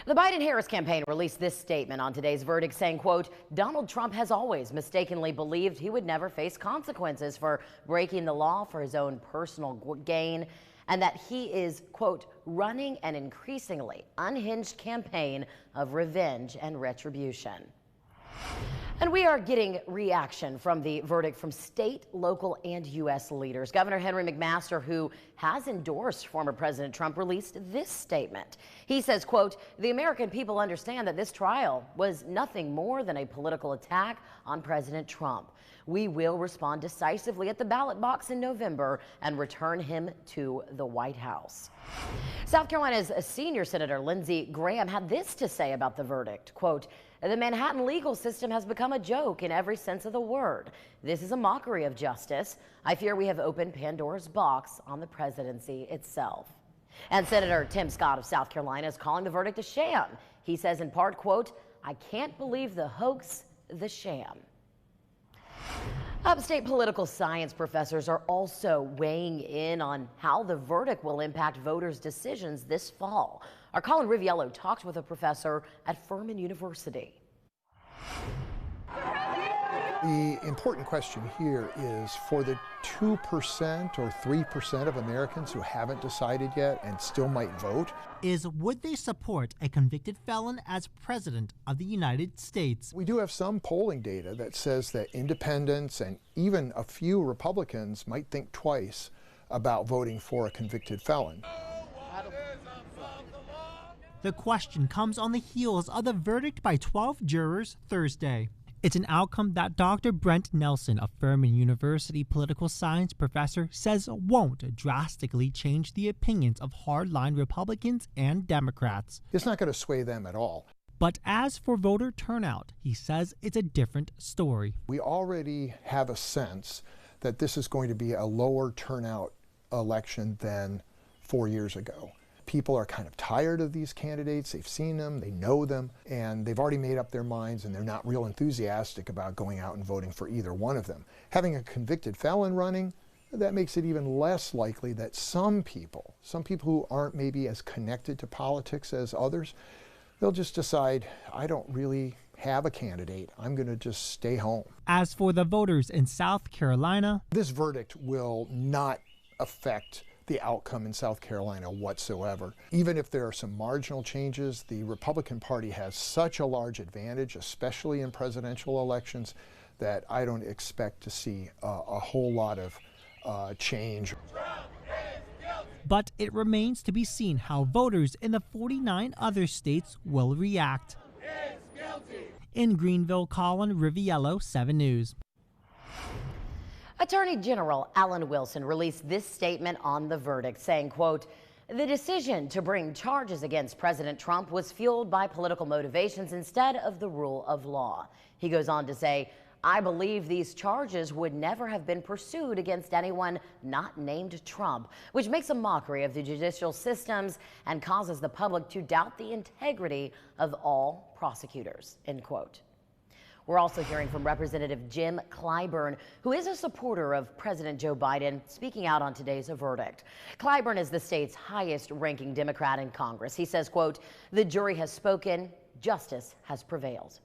The Biden-Harris campaign released this statement on today's verdict saying, quote, Donald Trump has always mistakenly believed he would never face consequences for breaking the law for his own personal gain, and that he is, quote, running an increasingly unhinged campaign of revenge and retribution. And we are getting reaction from the verdict from state, local, and U.S. leaders. Governor Henry McMaster, who has endorsed former President Trump, released this statement. He says, quote, the American people understand that this trial was nothing more than a political attack on President Trump. We will respond decisively at the ballot box in November and return him to the White House. South Carolina's senior Senator Lindsey Graham had this to say about the verdict, quote, the Manhattan legal system has become a joke in every sense of the word. This is a mockery of justice. I fear we have opened Pandora's box on the presidency itself. And Senator Tim Scott of South Carolina is calling the verdict a sham. He says in part, quote, I can't believe the hoax, the sham. Upstate political science professors are also weighing in on how the verdict will impact voters' decisions this fall. Our Colin Riviello talked with a professor at Furman University. The important question here is for the 2% or 3% of Americans who haven't decided yet and still might vote, is would they support a convicted felon as president of the United States? We do have some polling data that says that independents and even a few Republicans might think twice about voting for a convicted felon. The question comes on the heels of the verdict by 12 jurors Thursday. It's an outcome that Dr. Brent Nelson, a Furman University political science professor, says won't drastically change the opinions of hardline Republicans and Democrats. It's not going to sway them at all. But as for voter turnout, he says it's a different story. We already have a sense that this is going to be a lower turnout election than 4 years ago. People are kind of tired of these candidates. They've seen them, they know them, and they've already made up their minds, and they're not real enthusiastic about going out and voting for either one of them. Having a convicted felon running, that makes it even less likely that some people who aren't maybe as connected to politics as others, they'll just decide, I don't really have a candidate. I'm going to just stay home. As for the voters in South Carolina, this verdict will not affect the outcome in South Carolina whatsoever. Even if there are some marginal changes, the Republican Party has such a large advantage, especially in presidential elections, that I don't expect to see a whole lot of change. But it remains to be seen how voters in the 49 other states will react. In Greenville, Colin Riviello, 7 News. Attorney General Alan Wilson released this statement on the verdict, saying, quote, the decision to bring charges against President Trump was fueled by political motivations instead of the rule of law. He goes on to say, I believe these charges would never have been pursued against anyone not named Trump, which makes a mockery of the judicial systems and causes the public to doubt the integrity of all prosecutors, end quote. We're also hearing from Representative Jim Clyburn, who is a supporter of President Joe Biden, speaking out on today's verdict. Clyburn is the state's highest-ranking Democrat in Congress. He says, quote, the jury has spoken, justice has prevailed.